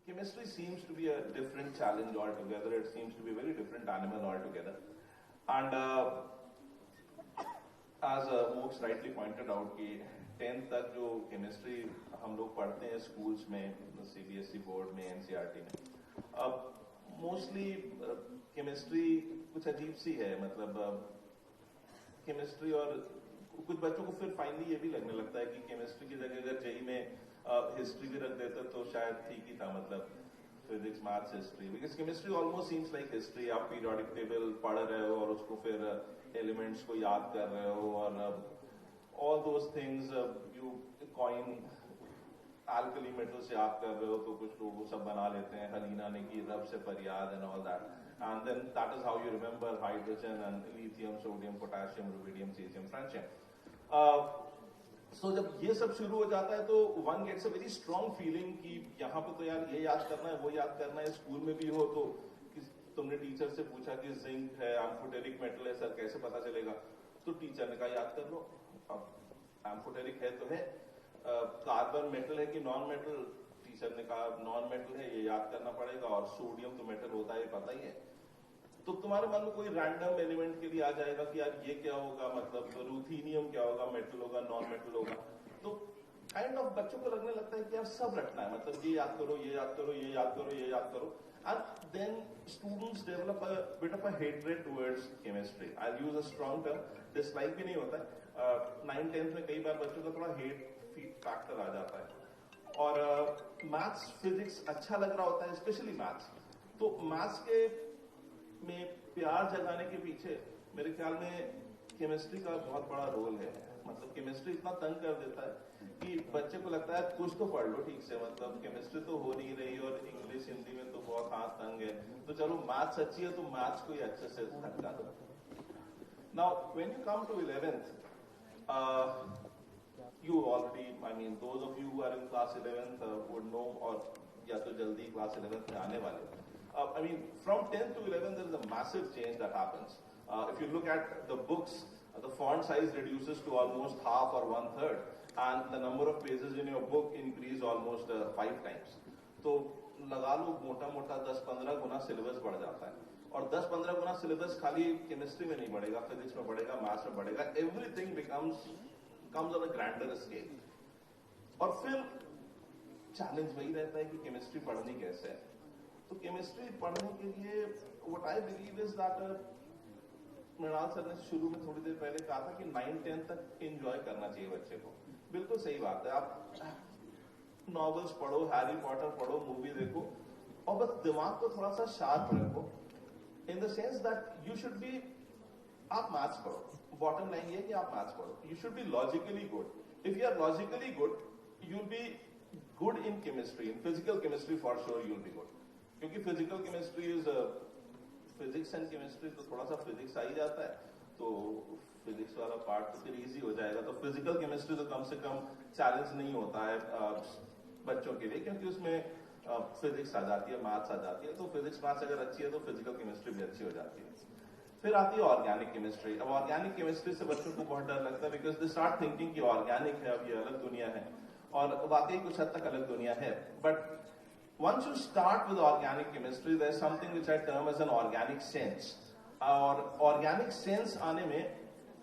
chemistry seems to be a different challenge altogether. It seems to be a very different animal altogether. And as Mooks rightly pointed out, कि 10th तक जो chemistry हम लोग पढ़ते हैं schools में, CBSE board में, NCERT में, अब mostly chemistry कुछ अजीब सी है, मतलब chemistry और कुछ बच्चों को फिर फाइनली ये भी लगने लगता है कि केमिस्ट्री की जगह अगर जेई में हिस्ट्री भी रख देता तो शायद ठीक ही था, मतलब physics maths history, because chemistry almost seems like history. आप पीरियोडिक टेबल पढ़ रहे हो और उसको फिर एलिमेंट्स को याद कर रहे हो और all those things, you coin alkali metals याद कर रहे हो तो कुछ लोग वो सब बना लेते हैं, हलीना ने की रब से फरियाद and all that, and then that is how you remember hydrogen and lithium, sodium, potassium, rubidium, cesium, francium. So जब ये सब शुरू हो जाता है तो one gets a very strong feeling कि यहाँ पे तो यार ये याद करना है, वो याद करना है. स्कूल में भी हो तो तुमने टीचर से पूछा कि जिंक है, एम्फोटेरिक मेटल है, सर कैसे पता चलेगा? तो टीचर ने कहा याद कर लो. अब एम्फोटेरिक है तो है, कार्बन मेटल है कि नॉन मेटल, टीचर ने कहा नॉन मेटल है, ये याद करना पड़ेगा, और सोडियम तो मेटल होता है, पता ही है. तो तुम्हारे मन में कोई रैंडम एलिमेंट के लिए आ जाएगा कि यार ये क्या होगा, मतलब रूथीनियम क्या होगा, मेटल होगा, नॉन मेटल होगा. तो काइंड ऑफ बच्चों को लगने लगता है कि यार सब रखना है, मतलब ये याद करो, ये याद करो, ये याद करो, ये याद करो. And then students develop a bit of a hatred towards chemistry. I use a strong term, dislike भी नहीं होता है. 9th-10th में कई बार बच्चों का थोड़ा हेट फैक्टर आ जाता है. और मैथ्स फिजिक्स अच्छा लग रहा होता है, स्पेशली मैथ्स. तो मैथ्स के में प्यार जगाने के पीछे मेरे ख्याल में केमिस्ट्री का बहुत बड़ा रोल है. मतलब केमिस्ट्री इतना तंग कर देता है कि बच्चे को लगता है कुछ तो पढ़ लो ठीक से, मतलब केमिस्ट्री तो हो नहीं रही और इंग्लिश हिंदी में तो बहुत हाथ तंग है, तो चलो मैथ्स अच्छी है तो मैथ्स को ही अच्छे से धक्का दो. Now when you come to 11th, you already, I mean, those of you who are in class 11th would know, और या तो जल्दी class 11th में आने वाले. I mean, from 10th to 11th, there is a massive change that happens. If you look at the books, the font size reduces to almost half or 1/3, and the number of pages in your book increase almost 5 times. तो लगा लो मोटा-मोटा 10-15 गुना syllabus बढ़ जाता है. और 10-15 गुना syllabus खाली chemistry में नहीं बढ़ेगा, फिजिक्स में बढ़ेगा, मैथ्स में बढ़ेगा. Everything comes on a grander scale. और फिर चैलेंज वही रहता है कि केमिस्ट्री पढ़नी कैसे है. तो केमिस्ट्री पढ़ने के लिए what I believe is that, Mrinal sir ने शुरू में थोड़ी देर पहले कहा था कि 9th-10th तक एंजॉय करना चाहिए बच्चे को. बिल्कुल सही बात है. आप नॉवेल्स पढ़ो, हैरी पॉटर पढ़ो, मूवी देखो, और बस दिमाग को थोड़ा सा शार्प रखो, in the sense that you should be, आप मैथ्स पढ़ो. बॉटम लाइन ये कि आप मैथ्स पढ़ो. You should be logically good. If you are logically good, you will be good in chemistry. In physical chemistry for sure you will be good, क्योंकि physical chemistry is physics and chemistry, तो थोड़ा सा physics आ ही जाता है, तो physics वाला part तो फिर इजी हो जाएगा. तो फिजिकल केमिस्ट्री तो कम से कम चैलेंज नहीं होता है बच्चों के लिए, क्योंकि उसमें फिजिक्स आ जाती है, मैथ्स आ जाती है. तो फिजिक्स मैथ्स अगर अच्छी है तो फिजिकल केमिस्ट्री भी अच्छी हो जाती है. फिर आती है ऑर्गेनिक केमिस्ट्री. अब ऑर्गेनिक केमिस्ट्री से बच्चों को बहुत डर लगता है, बिकॉज दे स्टार्ट थिंकिंग कि ऑर्गेनिक है, अब ये अलग दुनिया है, और वाकई कुछ हद तक अलग दुनिया है. But once you start with organic chemistry, there's something which I term as an organic sense. और organic sense आने में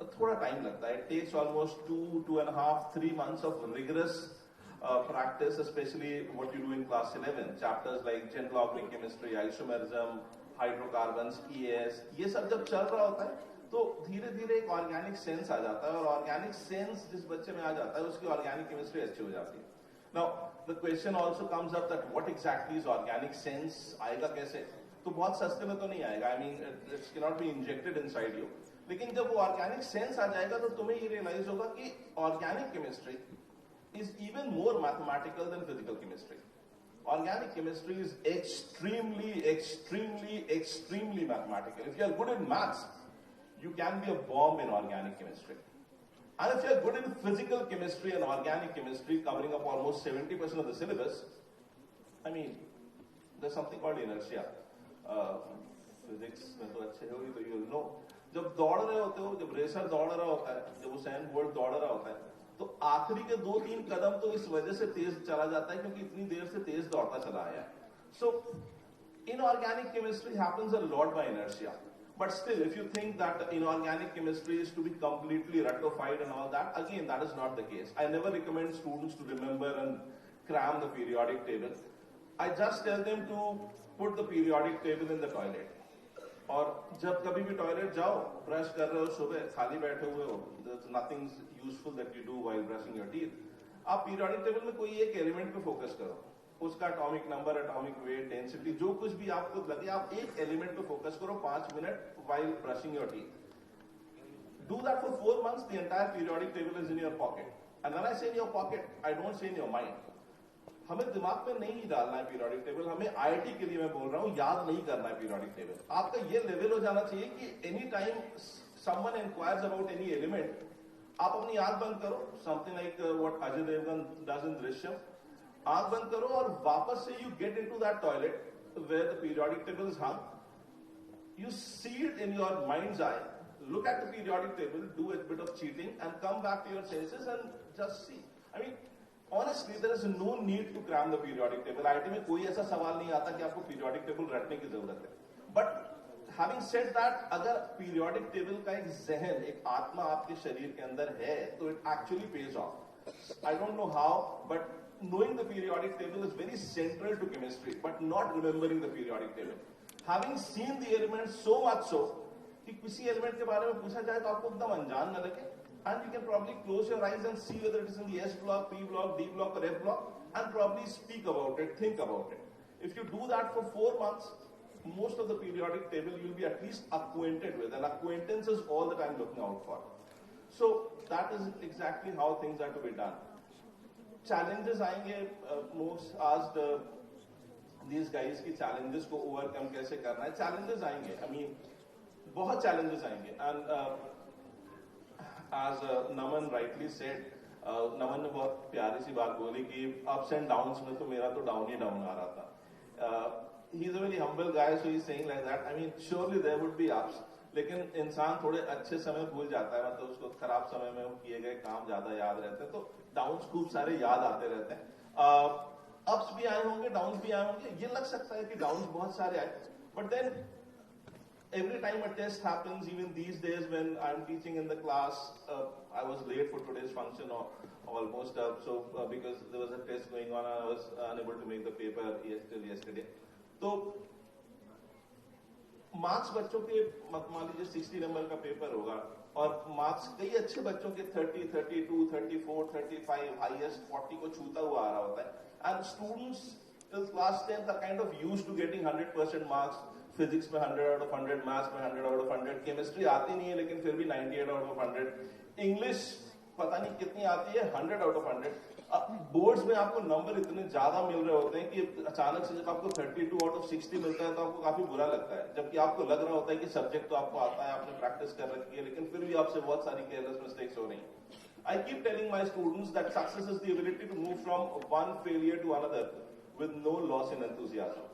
थोड़ा टाइम लगता है. It takes almost 2.5, 3 months of rigorous practice, especially what you do in class 11. Chapters like general organic chemistry, isomerism, hydrocarbons, ES, ये सब जब चल रहा होता है तो धीरे धीरे एक ऑर्गेनिक सेंस आ जाता है, और ऑर्गेनिक सेंस जिस बच्चे में आ जाता है उसकी ऑर्गेनिक केमिस्ट्री अच्छी हो जाती है. Now, the question also comes up that what exactly is organic sense? आएगा कैसे? तो बहुत सस्ते में तो नहीं आएगा. I mean, it cannot be injected inside you. लेकिन जब वो organic sense आ जाएगा तो तुम्हें ये realize होगा कि organic chemistry is even more mathematical than physical chemistry. Organic chemistry is extremely, extremely, extremely mathematical. If you are good in maths, you can be a bomb in organic chemistry. And if you are good in physical chemistry and organic chemistry, covering up almost 70% of the syllabus, I mean, there's something called inertia. Physics में तो अच्छे हो ही तो you'll know. जब दौड़ रहे होते हो, जब रेसर दौड़ रहा होता है, जब उसेन बोल्ट दौड़ रहा होता है, तो आखिरी के 2-3 कदम तो इस वजह से तेज चला जाता है क्योंकि इतनी देर से तेज दौड़ता चला आया है. So inorganic chemistry happens a lot by inertia. But still, if you think that inorganic chemistry is to be completely ratified and all that, again, that is not the case. I never recommend students to remember and cram the periodic table. I just tell them to put the periodic table in the toilet. और जब कभी भी toilet जाओ, brush कर रहे हो सुबह, खाली बैठे हुए हो, there's nothing useful that you do while brushing your teeth. आप पीरियोडिक टेबल में कोई एक एलिमेंट पे फोकस करो, उसका atomic number, atomic weight, density, जो कुछ भी आपको लगे, आप एक एलिमेंट पे फोकस करो 5 minute while brushing your teeth. Do that for 4 months, the entire periodic table is in your pocket. And when I say in your pocket, I don't say in your mind. हमें दिमाग में नहीं डालना है periodic table, हमें IIT के लिए मैं बोल रहा हूं, याद नहीं करना है पीरियोडिक टेबल. आपका ये लेवल हो जाना चाहिए कि any time someone inquires about any element, आप अपनी आंख बंद करो, something like what Ajay Devgn does in Drishyam, आंख बंद करो और वापस से you get into that toilet where the periodic table is hung, you see it in your mind's eye, look at the periodic table, do a bit of cheating and come back to your senses and just see. I mean, honestly, there is no need to cram the periodic table. IIT में कोई ऐसा सवाल नहीं आता कि आपको periodic table रटने की जरूरत है. But having said that, अगर periodic table का एक जहन, एक आत्मा आपके शरीर के अंदर है, तो it actually pays off. I don't know how, but knowing the periodic table is very central to chemistry, but not remembering the periodic table. Having seen the elements so much so कि किसी element के बारे में पूछा जाए तो आपको एकदम अनजान न लगे, and you can probably close your eyes and see whether it is in the S block, P block, D block or F block and probably speak about it, think about it. If you do that for 4 months, most of the periodic table you will be at least acquainted with, and acquaintance is all the time looking out for. So that is exactly how things are to be done. Challenges आएंगे, most asked these guys की challenges को overcome कैसे करना है. Challenges आएंगे, I mean बहुत challenges आएंगे, and as Naman rightly said, नमन ने बहुत प्यारी सी बात बोली कि ups and downs में तो मेरा तो down ही down आ रहा था. He is a very humble guy, so he is saying like that. I mean, surely there would be ups, लेकिन इंसान थोड़े अच्छे समय भूल जाता है, मतलब उसको खराब समय में किए गए काम ज्यादा याद रहते हैं, तो डाउन्स खूब सारे याद आते रहते हैं. अप्स भी आए होंगे, डाउन्स भी आए होंगे. ये लग सकता है कि डाउन्स बहुत सारे आए, but then every time a test happens, even these days when I'm teaching in the class, I was late for today's function or almost because there was a test going on and I was unable to make the paper till yesterday. तो marks बच्चों के मान लीजिए 60 number का paper होगा और marks कई अच्छे बच्चों के 30, 32, 34, 35, हाईएस्ट 40 को छूता हुआ आ रहा होता है. And students till class 10th are kind of used to getting 100% marks. Physics में 100 out of 100, मैथ्स में 100 out of 100, केमिस्ट्री आती नहीं है लेकिन फिर भी 98 out of 100, इंग्लिश पता नहीं कितनी आती है 100 out of 100. बोर्ड्स में आपको नंबर इतने ज्यादा मिल रहे होते हैं कि अचानक से जब आपको 32 out of 60 मिलता है तो आपको काफी बुरा लगता है, जबकि आपको लग रहा होता है कि सब्जेक्ट तो आपको आता है, आपने प्रैक्टिस कर रखी है, लेकिन फिर भी आपसे बहुत सारी केयरलेस मिस्टेक्स हो रही हैं. I keep telling my students that success is the ability to move from one failure to another with no loss in enthusiasm.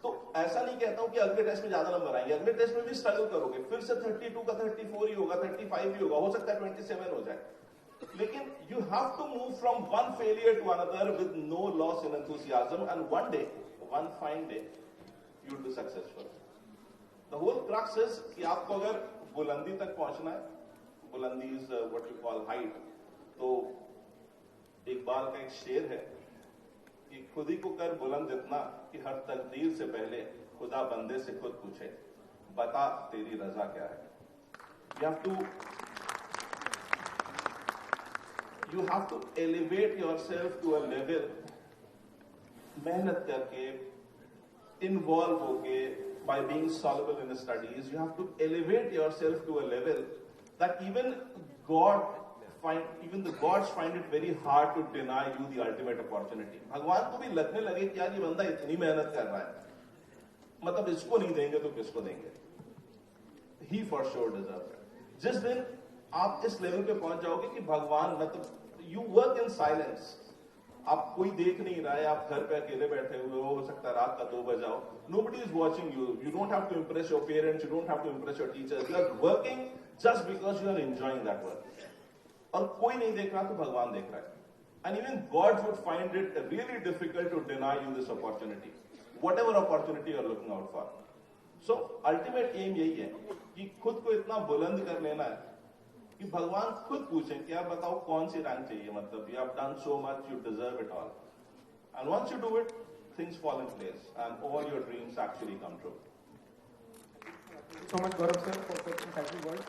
तो ऐसा नहीं कहता हूं कि अगले टेस्ट में ज्यादा नंबर आएंगे, अगले टेस्ट में भी स्ट्रगल करोगे, फिर से 32 का 34 ही होगा, 35 ही होगा, हो सकता है 27 हो जाए, लेकिन you have to move from one failure to another with no loss in enthusiasm, and one day, one fine day, you will be successful. The whole crux is कि आपको अगर बुलंदी तक पहुंचना है, बुलंदी is what you call height, तो इकबाल का एक शेर है कि खुद ही को कर बुलंद इतना कि हर तकदीर से पहले खुदा बंदे से खुद पूछे, बता तेरी रजा क्या है. You have to elevate yourself to a level, मेहनत करके, involve होके, by being soluble in the studies, you have to elevate yourself to a level that even the gods find it very hard to deny you the ultimate opportunity. भगवान को भी लगने लगे कि यार ये बंदा इतनी मेहनत कर रहा है, मतलब इसको नहीं देंगे तो किसको देंगे. He for sure deserves it. जिस दिन आप इस लेवल पे पहुंच जाओगे कि भगवान, मतलब you work in silence, आप कोई देख नहीं रहा है, आप घर पे अकेले बैठे हुए हो सकता है रात का 2 बजे आओ, nobody is watching you, you don't have to impress your parents, you don't have to impress your teachers, you are working just because you are enjoying that work. और कोई नहीं देख रहा तो भगवान देख रहा है. And even God would find it really difficult to deny you this opportunity. whatever opportunity you're looking out for. So ultimate aim यही है कि खुद को इतना बुलंद कर लेना है कि भगवान खुद पूछें कि आप बताओ कौन सी रैंक चाहिए, मतलब you have done so much, you deserve it all. And once you do it, things fall in place and all your dreams actually come true. Thank you so much, Gaurav sir, for such insightful words.